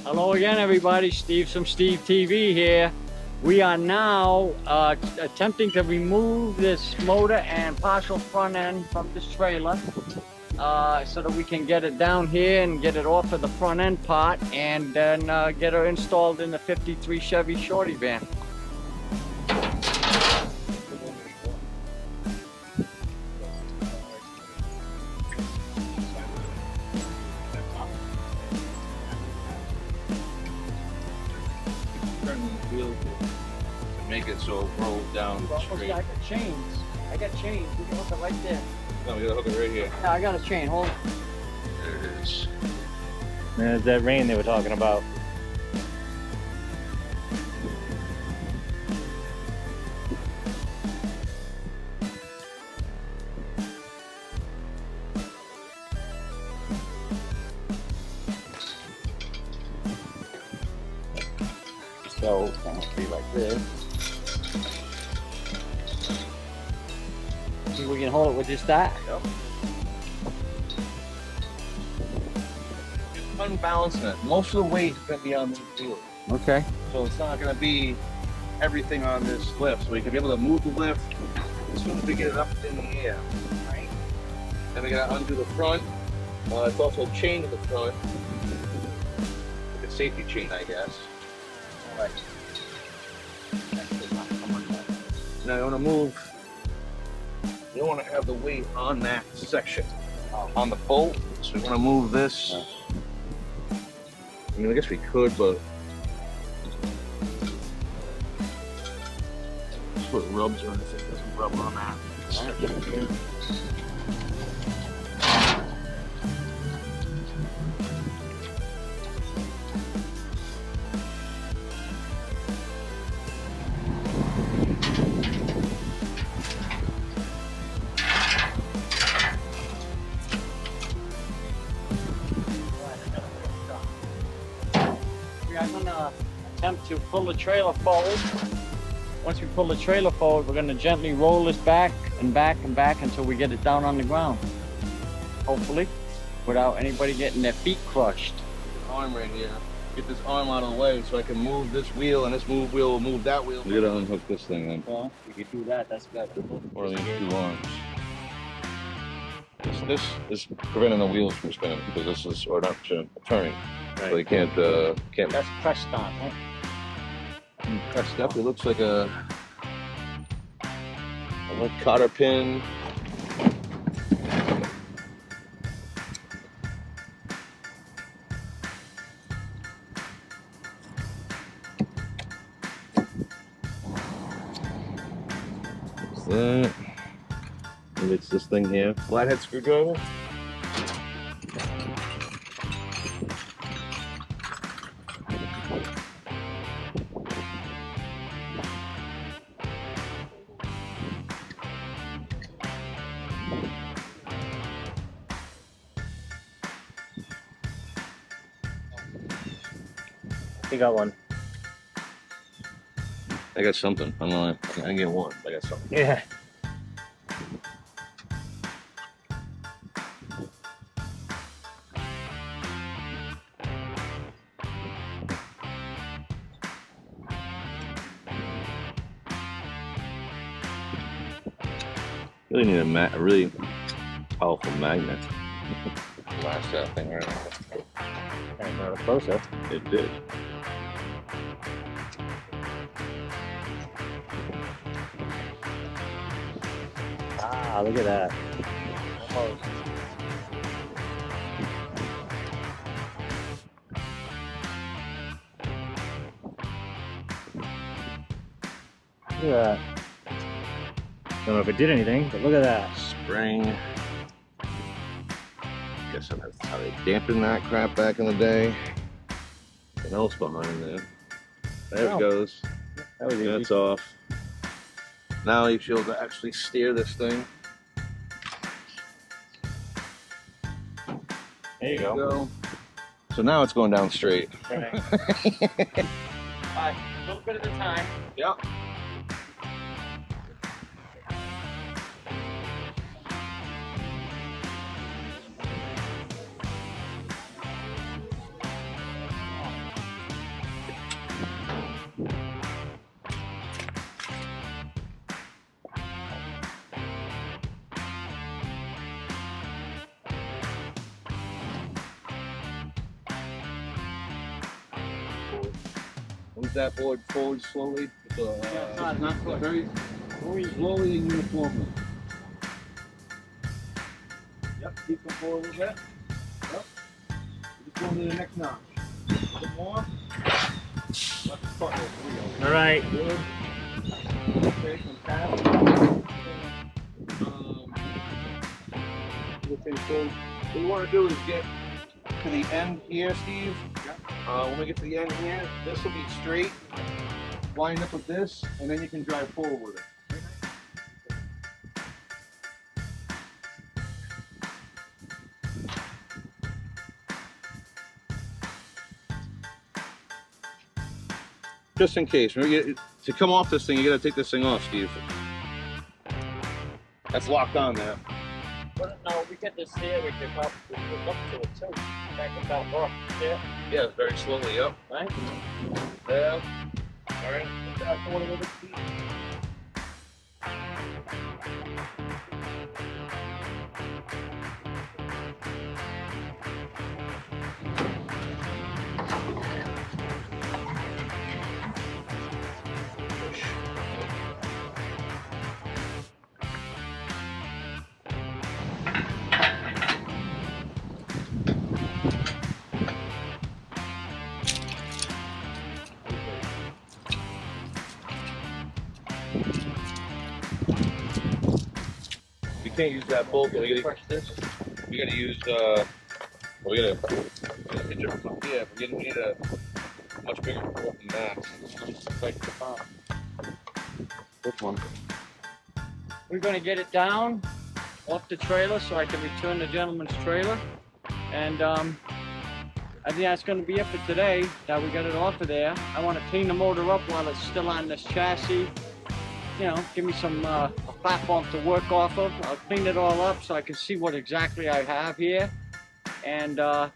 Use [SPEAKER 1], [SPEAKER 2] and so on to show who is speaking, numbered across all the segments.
[SPEAKER 1] Hello again, everybody. Steve from Steve TV here. We are now attempting to remove this motor and partial front end from this trailer so that we can get it down here and get it off of the front end part and then get her installed in the 53 Chevy Shorty van.
[SPEAKER 2] Make it so it rolls down straight.
[SPEAKER 1] I got chains. I got chains. We can hook it right there.
[SPEAKER 2] No, we gotta hook it right here.
[SPEAKER 1] Yeah, I got a chain. Hold on.
[SPEAKER 2] There it is.
[SPEAKER 3] There's that rain they were talking about.
[SPEAKER 1] So it's gonna be like this. See, we can hold it with just that.
[SPEAKER 2] Yep. Just unbalancing it. Most of the weight is gonna be on this wheel.
[SPEAKER 1] Okay.
[SPEAKER 2] So it's not gonna be everything on this lift. So we can be able to move the lift as soon as we get it up in the air. Right. Then we gotta undo the front. It's also a chain to the front. Like a safety chain, I guess. Right. Now you want to move. You don't want to have the weight on that section, on the bolt. So we want to move this. I mean, I guess we could, but just put rubs or anything. Doesn't rub on that.
[SPEAKER 1] I'm gonna attempt to pull the trailer forward. Once we pull the trailer forward, we're gonna gently roll this back and back and back until we get it down on the ground. Hopefully, without anybody getting their feet crushed.
[SPEAKER 2] Arm right here. Get this arm out of the way so I can move this wheel, and this wheel will move that wheel. We gotta unhook this thing then.
[SPEAKER 1] Well, if you could do that, that's better.
[SPEAKER 2] Or these two arms. This is preventing the wheels from spinning because this is, or not turning.
[SPEAKER 1] Right.
[SPEAKER 2] So they can't.
[SPEAKER 1] That's pressed on, right?
[SPEAKER 2] Pressed up. It looks like a little cotter pin. What's that? And it's this thing here. Flathead screwdriver.
[SPEAKER 3] You got one.
[SPEAKER 2] I got something. I'm lying. I didn't get one. I got something.
[SPEAKER 3] Yeah.
[SPEAKER 2] Really need a really powerful magnet. Last that thing right now.
[SPEAKER 3] And not a closer.
[SPEAKER 2] It did.
[SPEAKER 3] Ah, look at that. Almost. Look at that. Don't know if it did anything, but look at that.
[SPEAKER 2] Spring. Guess that's how they dampened that crap back in the day. What else behind there? There it goes.
[SPEAKER 3] That was easy.
[SPEAKER 2] That's off. Now you should be able to actually steer this thing.
[SPEAKER 3] There you go.
[SPEAKER 2] So now it's going down straight.
[SPEAKER 3] Right.
[SPEAKER 1] A little bit at a time.
[SPEAKER 2] Yep. that board forward slowly.
[SPEAKER 1] not
[SPEAKER 2] Very slowly and uniformly. Yep, keep them forward a little bit. Yep. Just going to the next notch. A bit more.
[SPEAKER 3] All right.
[SPEAKER 2] Good. Okay, fantastic. Okay, so what we want to do is get to the end here, Steve. When we get to the end here, this will be straight, line up with this, and then you can drive forward with it. Just in case, to come off this thing, you gotta take this thing off, Steve. That's locked on there.
[SPEAKER 1] But no, we get this here, we can up to it too. Back it back off. Yeah.
[SPEAKER 2] Yeah, very slowly up.
[SPEAKER 1] Right?
[SPEAKER 2] Yeah. All right. Put that forward a little bit, Steve. You can't use that bolt. We gotta use we gotta hit it from here. We need a much bigger bolt than that. Like the farm. This one.
[SPEAKER 1] We're gonna get it down off the trailer so I can return the gentleman's trailer. And I think that's gonna be it for today that we got it off of there. I wanna clean the motor up while it's still on this chassis. You know, give me some a platform to work off of. I'll clean it all up so I can see what exactly I have here. And then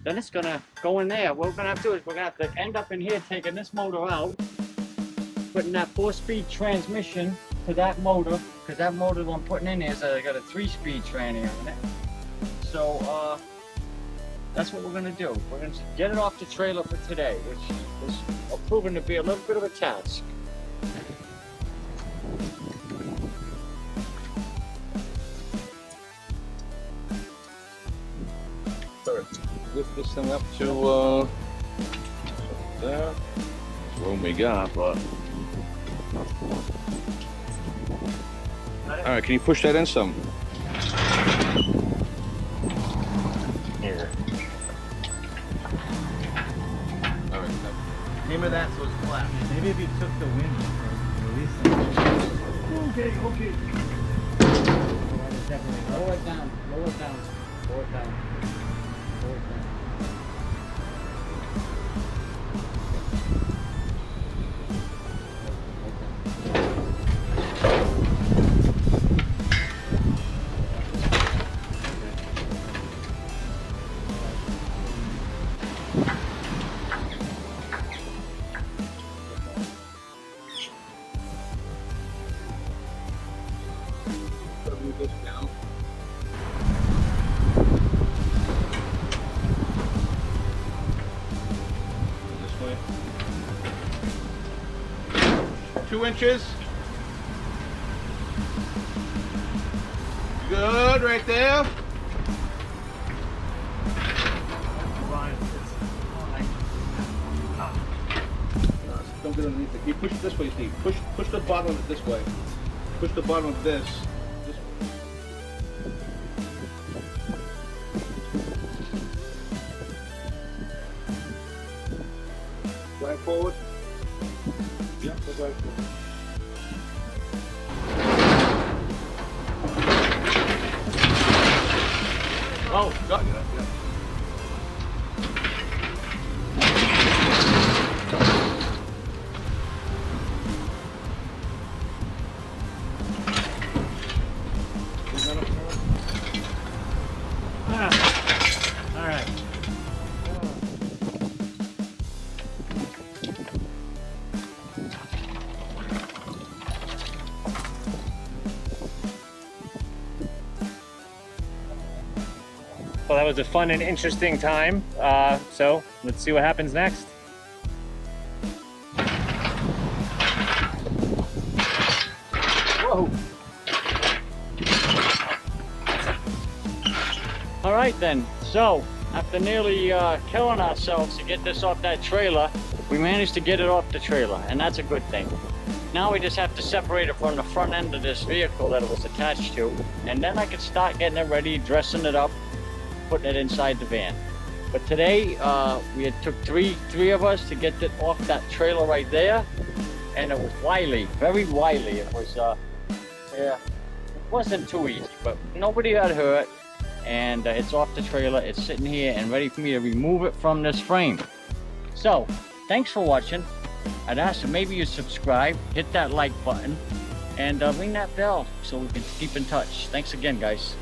[SPEAKER 1] it's gonna go in there. What we're gonna have to do is we're gonna have to end up in here taking this motor out, putting that 4-speed transmission to that motor, because that motor that I'm putting in here is got a 3-speed tranny on it. So that's what we're gonna do. We're gonna get it off the trailer for today, which is proven to be a little bit of a task.
[SPEAKER 2] Lift this thing up to there. That's room we got, but all right. Can you push that in some?
[SPEAKER 3] Here.
[SPEAKER 2] All right. Aim of that so it's flat.
[SPEAKER 3] Maybe if you took the wind and released it.
[SPEAKER 2] Okay.
[SPEAKER 1] Lower it down, lower it down, lower it down, lower it down.
[SPEAKER 2] Move this down. This way. 2 inches. Good, right there. Don't get underneath it. You push it this way, Steve. Push the bottom of it this way. Push the bottom of this. Drive forward. Yep, go drive forward. Oh, got you. Yeah.
[SPEAKER 3] All right. Well, that was a fun and interesting time. So let's see what happens next.
[SPEAKER 1] All right then, so after nearly killing ourselves to get this off that trailer, we managed to get it off the trailer, and that's a good thing. Now we just have to separate it from the front end of this vehicle that it was attached to, and then I can start getting it ready, dressing it up, putting it inside the van. But today, we had took three of us to get it off that trailer right there, and it was wily, very wily. It was, yeah, it wasn't too easy, but nobody got hurt, and it's off the trailer. It's sitting here and ready for me to remove it from this frame. So, thanks for watching. I'd ask that maybe you subscribe, hit that like button, and ring that bell so we can keep in touch. Thanks again, guys.